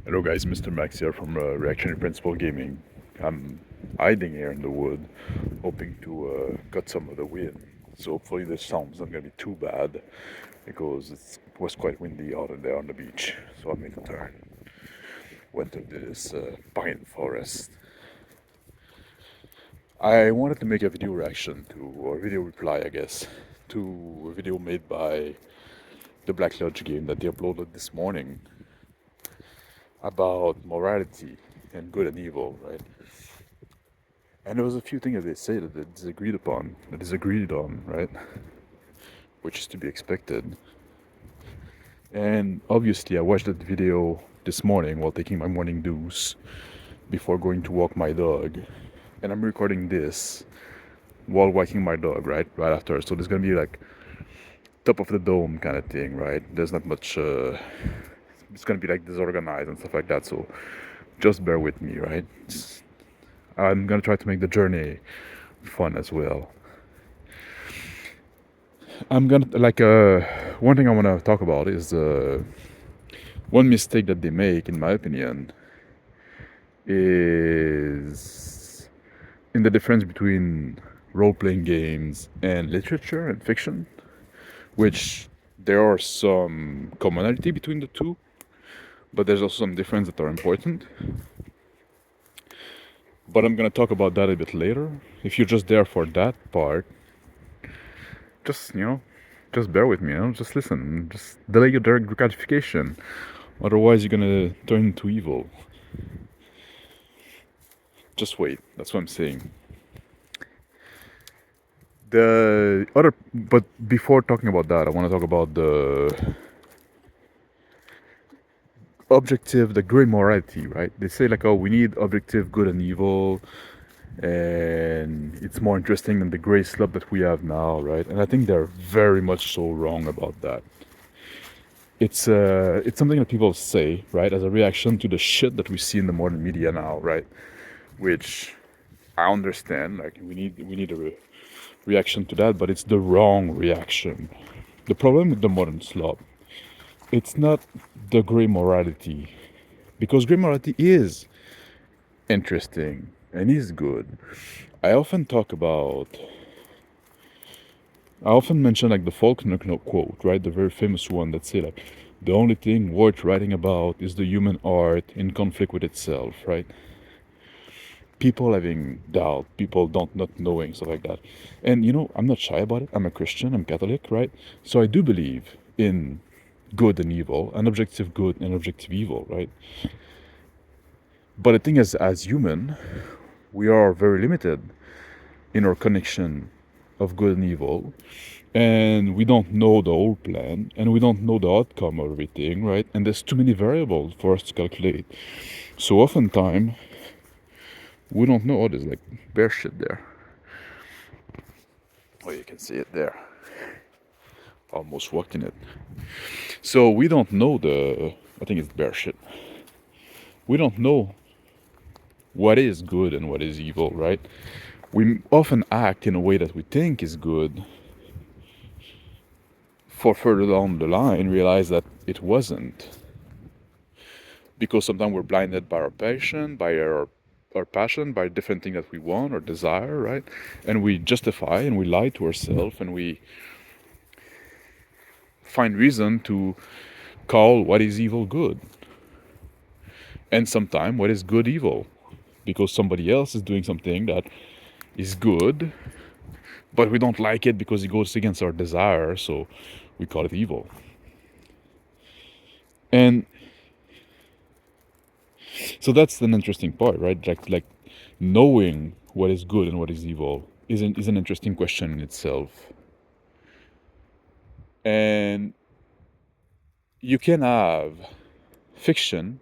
Hello guys, Mr. Max here from Reactionary Principle Gaming. I'm hiding here in the wood, hoping to cut some of the wind. So hopefully the sound's not gonna be too bad, because it was quite windy out there on the beach. So I made a turn, went into this pine forest. I wanted to make a video reaction to, or video reply I guess, to a video made by the BLG game that they uploaded this morning about morality and good and evil, right? And there was a few things that they say that they disagreed on, right? Which is to be expected. And obviously I watched that video this morning while taking my morning dews before going to walk my dog. And I'm recording this while walking my dog, right? Right after. So there's gonna be like top of the dome kind of thing, right? There's not much it's gonna be like disorganized and stuff like that, so just bear with me, right? I'm gonna try to make the journey fun as well. I'm gonna one thing I want to talk about is one mistake that they make, in my opinion, is in the difference between role-playing games and literature and fiction, which there are some commonality between the two, but there's also some difference that are important. But I'm gonna talk about that a bit later. If you're just there for that part, just just bear with me, just listen, just delay your direct gratification, otherwise you're gonna turn into evil. Just wait, that's what I'm saying. But before talking about that, I want to talk about the objective, the gray morality, right? They say like, oh, we need objective good and evil, and it's more interesting than the gray slope that we have now, right? And I think they're very much so wrong about that. It's something that people say, right, as a reaction to the shit that we see in the modern media now, right? Which I understand, like we need a reaction to that, but it's the wrong reaction. The problem with the modern slope, it's not the gray morality, because gray morality is interesting and is good. I often mention like the Faulkner quote, right? The very famous one that say like, the only thing worth writing about is the human heart in conflict with itself, right? People having doubt, people not knowing, stuff like that. And I'm not shy about it. I'm a Christian, I'm Catholic, right? So I do believe in good and evil, and objective good and objective evil, right? But the thing is, as human, we are very limited in our connection of good and evil, and we don't know the whole plan, and we don't know the outcome of everything, right? And there's too many variables for us to calculate. So oftentimes we don't know. Oh, there's like bear shit there. Oh, you can see it there. Almost walked in it. So we don't know I think it's bear shit. We don't know what is good and what is evil, right? We often act in a way that we think is good, for further down the line realize that it wasn't. Because sometimes we're blinded by our passion, by different things that we want or desire, right? And we justify and we lie to ourselves, and we find reason to call what is evil good, and sometimes what is good evil, because somebody else is doing something that is good, but we don't like it because it goes against our desire, so we call it evil. And so that's an interesting part, right? Like knowing what is good and what is evil is an interesting question in itself. And you can have fiction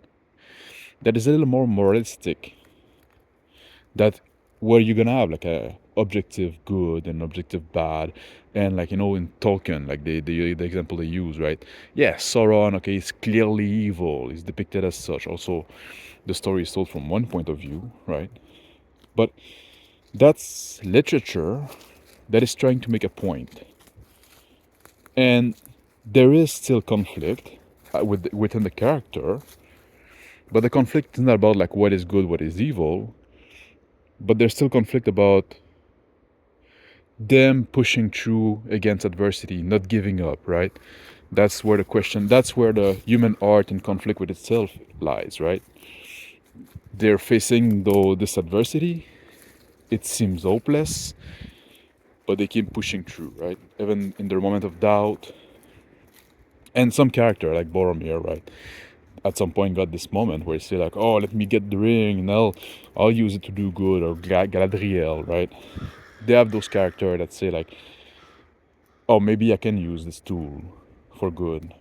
that is a little more moralistic, that where you're gonna have like a objective good and objective bad, and like in Tolkien, like the example they use, right? Yeah, Sauron, okay, is clearly evil, is depicted as such. Also, the story is told from one point of view, right? But that's literature that is trying to make a point, and there is still conflict within the character, But the conflict is not about like what is good, what is evil, but there's still conflict about them pushing through against adversity, not giving up, right? That's where the question, that's where the human art in conflict with itself lies, right? They're facing though this adversity, it seems hopeless, but they keep pushing through, right? Even in their moment of doubt. And some character like Boromir, right, at some point got this moment where he say like, oh, let me get the ring and I'll use it to do good, or Galadriel, right? They have those characters that say like, oh, maybe I can use this tool for good.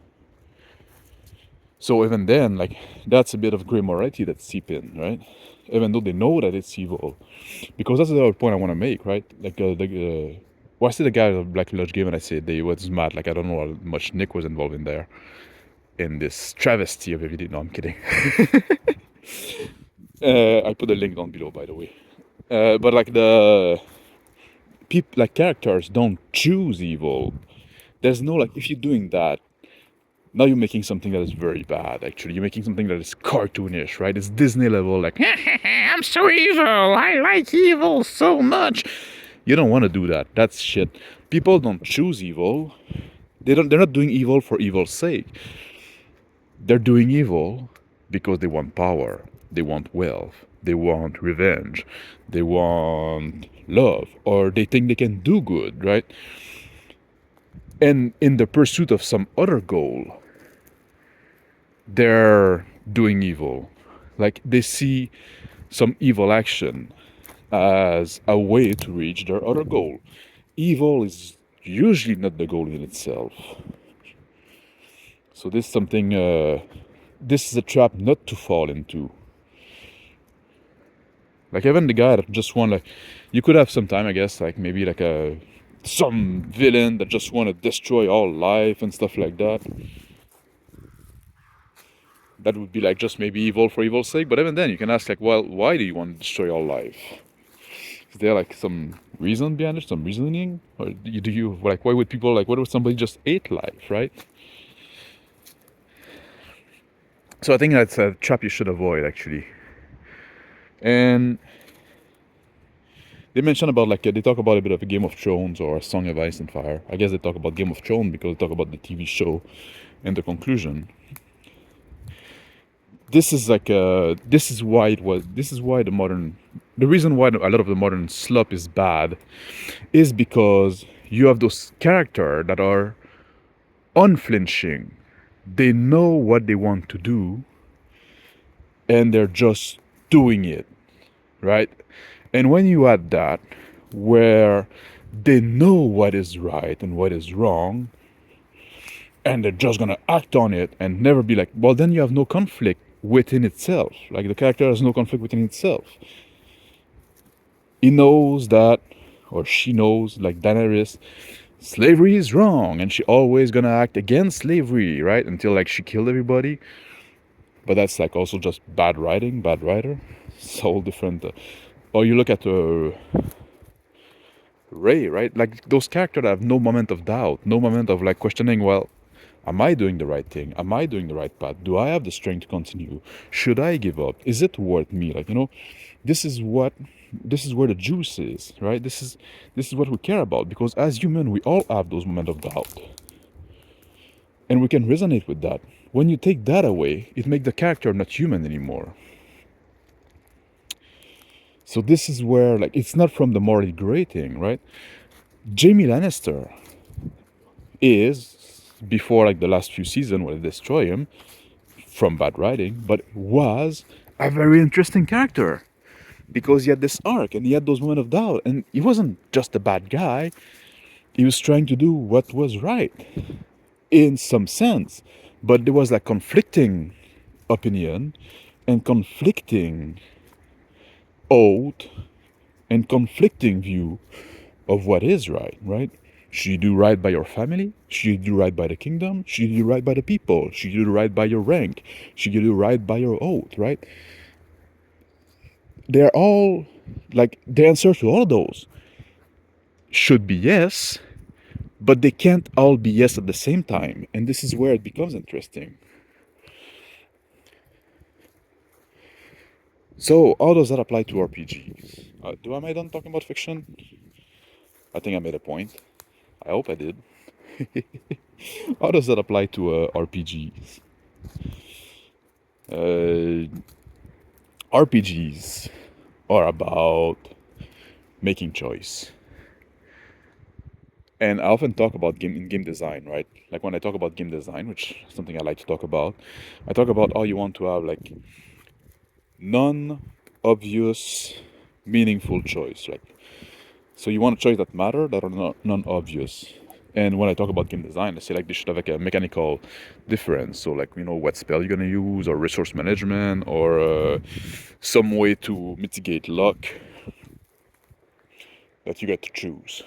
So even then, like, that's a bit of gray morality that seep in, right? Even though they know that it's evil, because that's the other point I want to make, right? Like well, I see the guy of the Black Lodge game and I said they was mad. Like I don't know how much Nick was involved in there, in this travesty of everything. No, I'm kidding. I put the link down below, by the way. But like the people, like characters, don't choose evil. There's no like, if you're doing that, now you're making something that is very bad. Actually, you're making something that is cartoonish, right? It's Disney level, like I'm so evil. I like evil so much. You don't want to do that. That's shit. People don't choose evil. They're not doing evil for evil's sake. They're doing evil because they want power, they want wealth, they want revenge, they want love, or they think they can do good, right? And in the pursuit of some other goal, they're doing evil. Like they see some evil action as a way to reach their other goal. Evil is usually not the goal in itself. So this is something, this is a trap not to fall into. Like even the guy that just want, like, you could have some time, I guess, like maybe like some villain that just want to destroy all life and stuff like that. That would be like just maybe evil for evil's sake. But even then, you can ask like, well, why do you want to destroy all life? Is there like some reason behind it, some reasoning, or do you like, why would people like, what if somebody just ate life, right? So I think that's a trap you should avoid, actually. And they mention about like, they talk about a bit of a Game of Thrones or a Song of Ice and Fire. I guess they talk about Game of Thrones because they talk about the TV show and the conclusion. This is like this is why the reason why a lot of the modern slop is bad is because you have those characters that are unflinching. They know what they want to do and they're just doing it, right? And when you add that, where they know what is right and what is wrong, and they're just gonna act on it and never be like, well, then you have no conflict within itself. Like the character has no conflict within itself. He knows that, or she knows, like Daenerys, slavery is wrong, and she always gonna act against slavery, right? Until like she killed everybody. But that's like also just bad writing, bad writer. It's all different. Or you look at Ray, right? Like those characters have no moment of doubt, no moment of like questioning, well, am I doing the right thing? Am I doing the right path? Do I have the strength to continue? Should I give up? Is it worth me? Like, this is where the juice is, right? This is what we care about, because as human, we all have those moments of doubt. And we can resonate with that. When you take that away, it makes the character not human anymore. So this is where, like, it's not from the morally gray thing, right? Jaime Lannister is, before like the last few seasons where they destroy him from bad writing, but was a very interesting character because he had this arc and he had those moments of doubt, and he wasn't just a bad guy. He was trying to do what was right in some sense, but there was like conflicting opinion and conflicting oath and conflicting view of what is right, right? Should you do right by your family? Should you do right by the kingdom? Should you do right by the people? Should you do right by your rank? Should you do right by your oath, right? They're all, like, the answer to all those should be yes, but they can't all be yes at the same time. And this is where it becomes interesting. So, how does that apply to RPGs? Am I done talking about fiction? I think I made a point. I hope I did. How does that apply to RPGs? RPGs are about making choice. And I often talk about game design, right? Like when I talk about game design, which is something I like to talk about, I talk about how you want to have like non-obvious, meaningful choice. Like, so you want a choice that matter that are not non-obvious. And when I talk about game design, I say like they should have like a mechanical difference. So like what spell you're gonna use, or resource management, or some way to mitigate luck that you get to choose.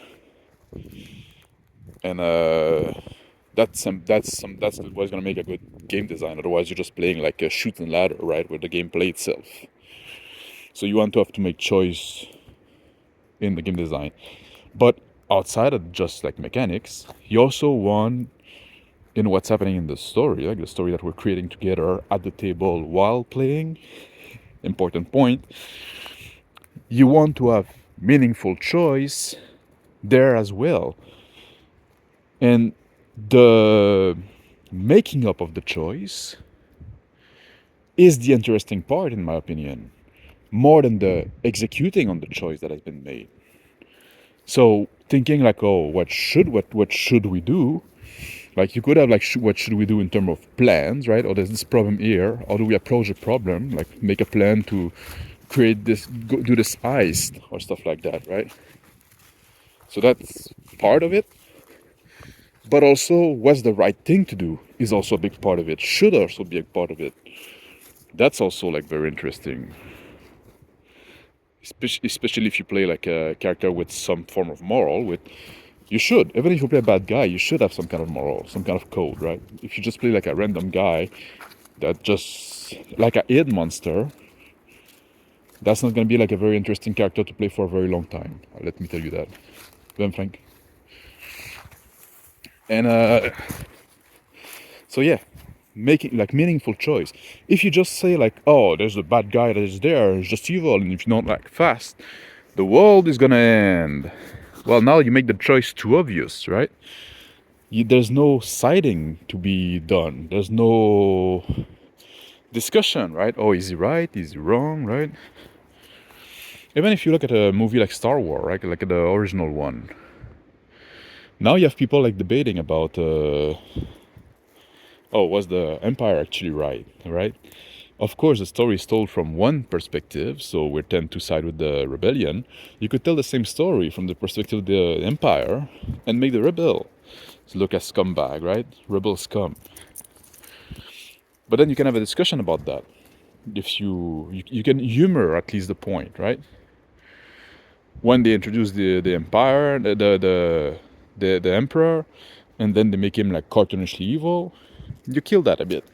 And that's what's gonna make a good game design. Otherwise, you're just playing like a shoot and ladder, right, with the gameplay itself. So you want to have to make choice in the game design, but outside of just like mechanics, you also want in what's happening in the story, like the story that we're creating together at the table while playing. Important point. You want to have meaningful choice there as well, and the making up of the choice is the interesting part, in my opinion, more than the executing on the choice that has been made. So thinking like, oh, what should we do? Like you could have like, what should we do in terms of plans, right? Or there's this problem here. How do we approach a problem? Like make a plan to create this, do this heist or stuff like that, right? So that's part of it. But also, what's the right thing to do is also a big part of it. Should also be a part of it. That's also like very interesting. Especially if you play like a character with some form of moral. You should, even if you play a bad guy, you should have some kind of moral, some kind of code, right? If you just play like a random guy that just like a id monster, that's not gonna be like a very interesting character to play for a very long time. Let me tell you that. Ben Frank. And so yeah, making like meaningful choice. If you just say like, oh, there's a bad guy that is there, it's just evil, and if you don't act fast, the world is gonna end. Well, now you make the choice too obvious, right? There's no siding to be done. There's no discussion, right? Oh, is he right? Is he wrong, right? Even if you look at a movie like Star Wars, right, like the original one, now you have people like debating about, oh, was the Empire actually right, right? Of course, the story is told from one perspective, so we tend to side with the rebellion. You could tell the same story from the perspective of the Empire and make the rebel. So look at scumbag, right? Rebel scum. But then you can have a discussion about that. If you can humor at least the point, right? When they introduce the empire, the emperor, and then they make him like cartoonishly evil, you kill that a bit.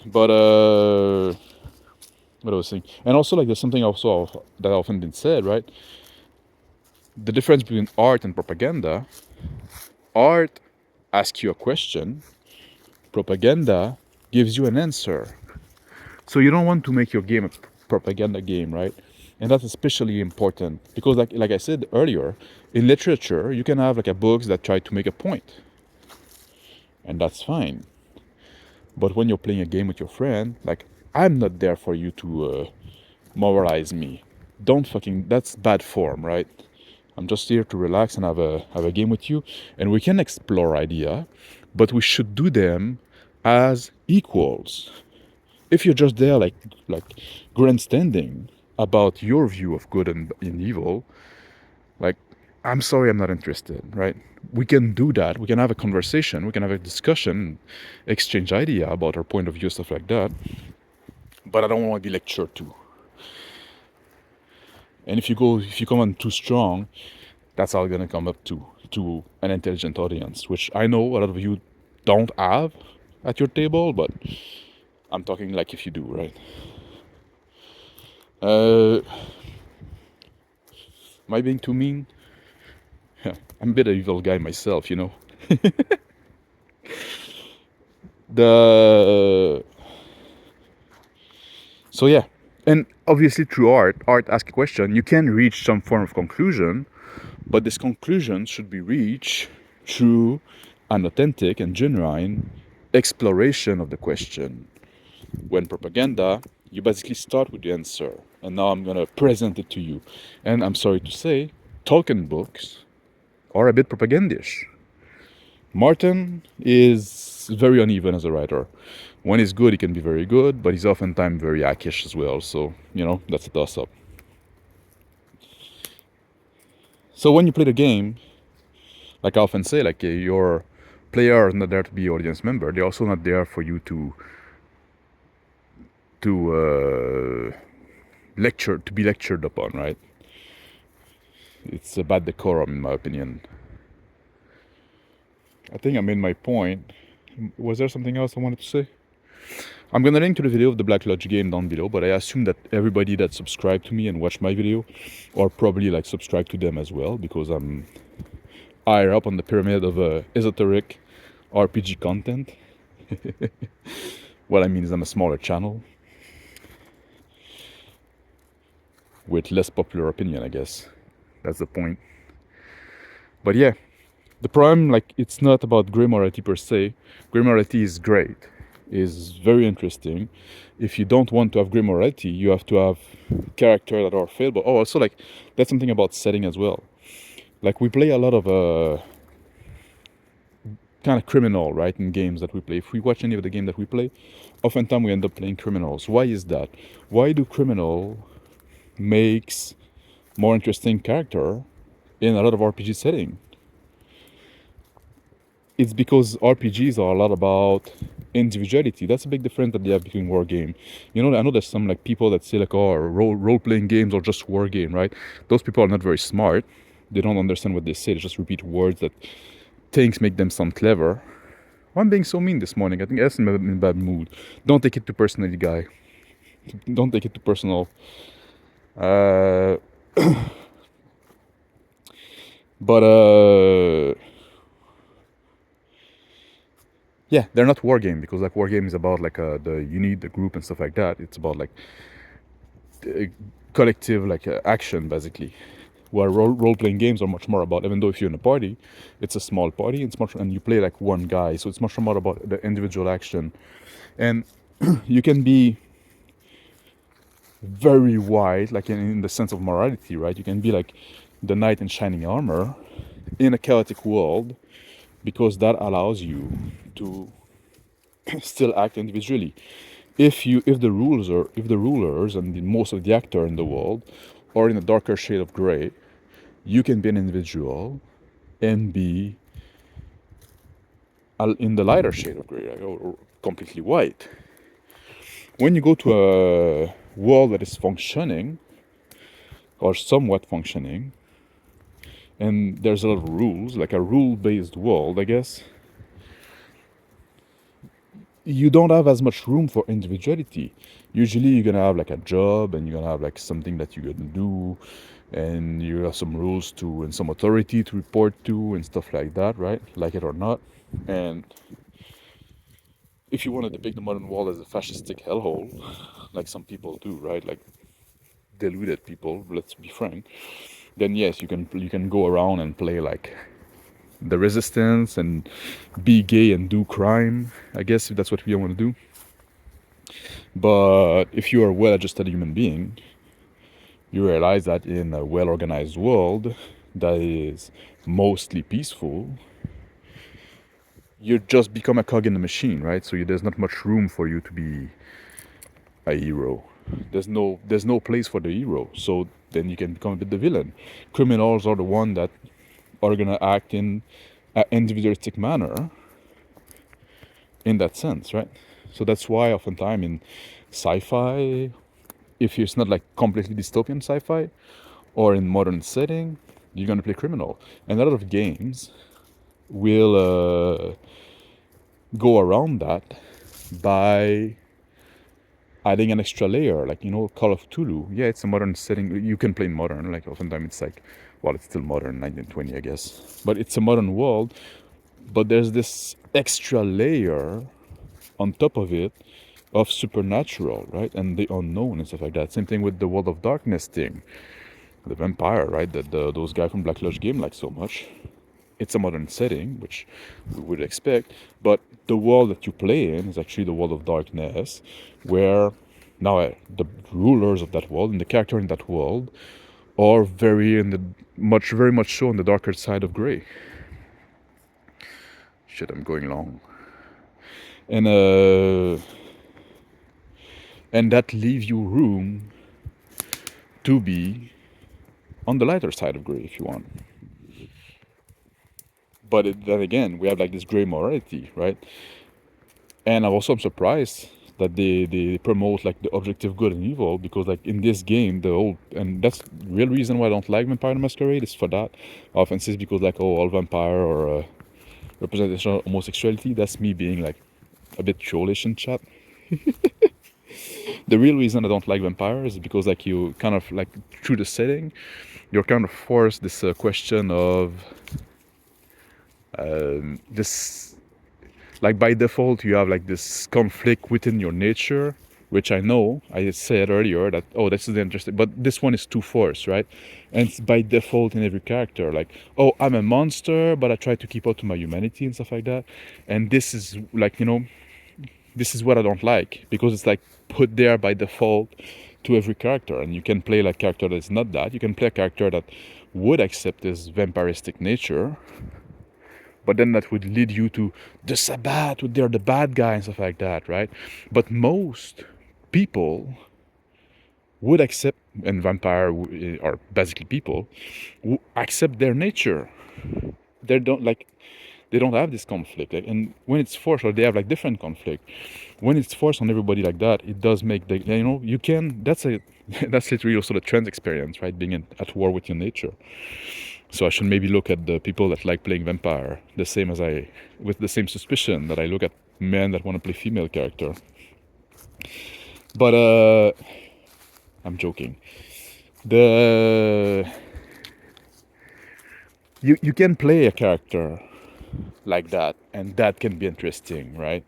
But what I was saying, and also like there's something also that often been said, right? The difference between art and propaganda. Art asks you a question. Propaganda gives you an answer. So you don't want to make your game a propaganda game, right? And that's especially important because like I said earlier, in literature you can have like a books that try to make a point, and that's fine. But when you're playing a game with your friend, like, I'm not there for you to moralize me. Don't fucking, that's bad form, right? I'm just here to relax and have a game with you, and we can explore idea, but we should do them as equals. If you're just there like grandstanding about your view of good and evil, like, I'm sorry, I'm not interested, right? We can do that. We can have a conversation. We can have a discussion, exchange idea about our point of view, stuff like that. But I don't want to be lectured to. And if you come on too strong, that's all gonna come up to an intelligent audience, which I know a lot of you don't have at your table, but I'm talking like if you do, right? Am I being too mean? I'm a bit of evil guy myself, you know. The So yeah, and obviously through art asks a question. You can reach some form of conclusion, but this conclusion should be reached through an authentic and genuine exploration of the question. When propaganda, you basically start with the answer, and now I'm gonna present it to you. And I'm sorry to say, Tolkien books are a bit propagandish. Martin is very uneven as a writer. When he's good, he can be very good, but he's oftentimes very hackish as well. So, that's a toss up. So when you play the game, like I often say, like your player is not there to be audience member. They're also not there for you to be lectured upon, right? It's a bad decorum, in my opinion. I think I made my point. Was there something else I wanted to say? I'm gonna link to the video of the Black Lodge game down below, but I assume that everybody that subscribed to me and watched my video are probably like subscribed to them as well, because I'm higher up on the pyramid of esoteric RPG content. What I mean is I'm a smaller channel with less popular opinion, I guess. That's the point. But yeah, the problem, like, it's not about grey morality per se. Grey morality is great, is very interesting. If you don't want to have grey morality, you have to have characters that are failable. Oh, also, like, that's something about setting as well. Like, we play a lot of kind of criminal, right, in games that we play. If we watch any of the game that we play, oftentimes we end up playing criminals. Why is that? Why do criminal makes more interesting character in a lot of RPG setting? It's because RPGs are a lot about individuality. That's a big difference that they have between war game. I know there's some like people that say like, oh, role-playing games are just war game, right? Those people are not very smart. They don't understand what they say. They just repeat words that things make them sound clever. Why I'm being so mean this morning? I think I'm in a bad mood. Don't take it too personally, guy. Don't take it too personal. But yeah, they're not war game, because like war game is about like you need the group and stuff like that. It's about like collective like action basically. Where role-playing games are much more about, even though if you're in a party, it's a small party, and you play like one guy, so it's much more about the individual action. And you can be very wide, like in the sense of morality, right? You can be like the knight in shining armor in a chaotic world, because that allows you to still act individually. If the rulers and most of the actors in the world are in a darker shade of gray, you can be an individual and be in the lighter shade of gray, or completely white. When you go to a world that is functioning, or somewhat functioning, and there's a lot of rules, like a rule-based world, I guess, you don't have as much room for individuality. Usually you're gonna have like a job, and you're gonna have like something that you're gonna do, and you have some rules to and some authority to report to and stuff like that, right? Like it or not. And if you want to depict the modern world as a fascistic hellhole, like some people do, right? Like deluded people, let's be frank, then yes, you can go around and play like the resistance and be gay and do crime, I guess, if that's what we want to do. But if you are a well-adjusted human being, you realize that in a well-organized world that is mostly peaceful, you just become a cog in the machine, right? So there's not much room for you to be a hero. There's no place for the hero. So then you can become a bit the villain. Criminals are the one that are gonna act in an individualistic manner in that sense, right? So that's why oftentimes in sci-fi, if it's not like completely dystopian sci-fi, or in modern setting, you're gonna play criminal. And a lot of games will go around that by adding an extra layer, like Call of Cthulhu. Yeah, it's a modern setting. You can play in modern. Like oftentimes it's like, well, it's still modern, 1920, I guess, but it's a modern world. But there's this extra layer on top of it of supernatural, right? And the unknown and stuff like that. Same thing with the World of Darkness thing. The vampire, right? That those guys from Black Lodge game like so much. It's a modern setting, which we would expect, but the world that you play in is actually the world of darkness, where now the rulers of that world and the character in that world are very much so on the darker side of gray. Shit, I'm going long, and that leaves you room to be on the lighter side of gray if you want. But then again, we have like this gray morality, right? And I'm surprised that they promote like the objective good and evil, because like in this game and that's the real reason why I don't like Vampire the Masquerade is for that. I often say because like, oh, all vampire or representation of homosexuality, that's me being like a bit trollish in chat. The real reason I don't like vampires is because like you kind of like through the setting you're kind of forced this question of this, like by default you have like this conflict within your nature, which I know I said earlier that, oh, this is interesting, but this one is too forced, right? And it's by default in every character, like, oh, I'm a monster but I try to keep up to my humanity and stuff like that. And this is like, this is what I don't like, because it's like put there by default to every character. And you can play like character that's not that. You can play a character that would accept this vampiristic nature, but then that would lead you to the Sabbath, they're the bad guy and stuff like that, right? But most people would accept, and vampire are basically people who accept their nature. They don't have this conflict, and when it's forced, or they have like different conflict, when it's forced on everybody like that, it does make you can, that's literally also the trans experience, right? Being at war with your nature. So I should maybe look at the people that like playing vampire with the same suspicion that I look at men that want to play female character. But I'm joking. You can play a character like that, and that can be interesting, right?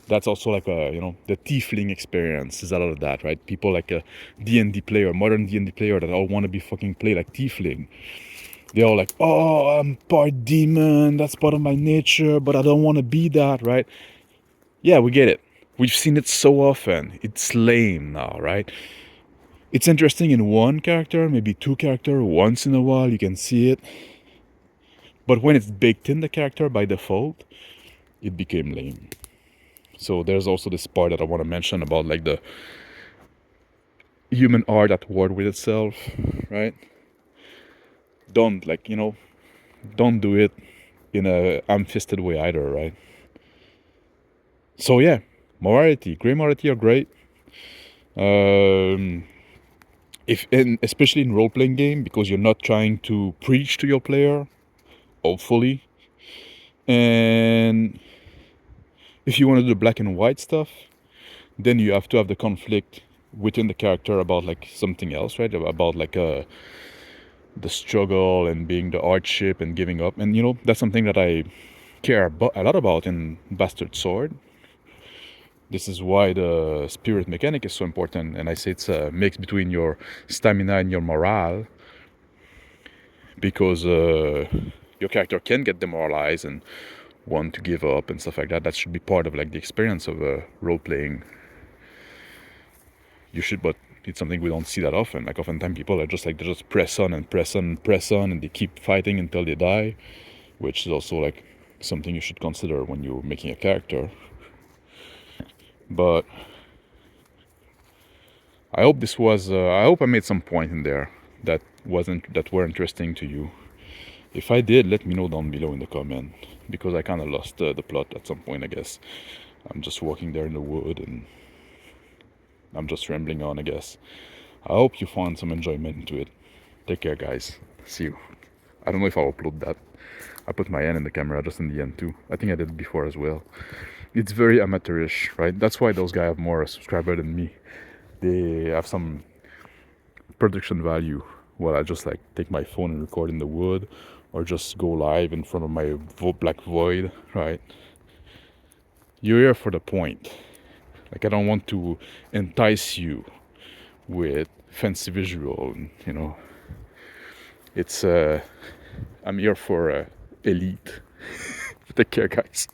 That's also like the tiefling experience is a lot of that, right? People like a D&D player, modern D&D player, that all want to be fucking play like tiefling. They're all like, oh, I'm part demon, that's part of my nature, but I don't want to be that, right? Yeah, we get it. We've seen it so often. It's lame now, right? It's interesting in one character, maybe two characters, once in a while you can see it. But when it's baked in the character by default, it became lame. So there's also this part that I want to mention about like the human art at war with itself, right? Don't do it in a ham-fisted way either, right? So yeah, gray morality are great. Especially in role-playing game, because you're not trying to preach to your player, hopefully. And if you want to do black and white stuff, then you have to have the conflict within the character about like something else, right? About like the struggle and being the hardship and giving up. And that's something that I care a lot about in Bastard Sword. This is why the spirit mechanic is so important, and I say it's a mix between your stamina and your morale, because your character can get demoralized and want to give up and stuff like that. That should be part of like the experience of role-playing. But it's something we don't see that often. Like oftentimes people are just like, they just press on and press on and press on, and they keep fighting until they die, which is also like something you should consider when you're making a character. But I hope I hope I made some point in there that were interesting to you. If I did, let me know down below in the comment, because I kind of lost the plot at some point, I guess. I'm just walking there in the wood and I'm just rambling on, I guess. I hope you found some enjoyment into it. Take care, guys. See you. I don't know if I'll upload that. I put my hand in the camera just in the end too. I think I did it before as well. It's very amateurish, right? That's why those guys have more subscribers than me. They have some production value, while I just like take my phone and record in the wood, or just go live in front of my black void, right? You're here for the point. Like, I don't want to entice you with fancy visual, you know. It's I'm here for elite. Take care, guys.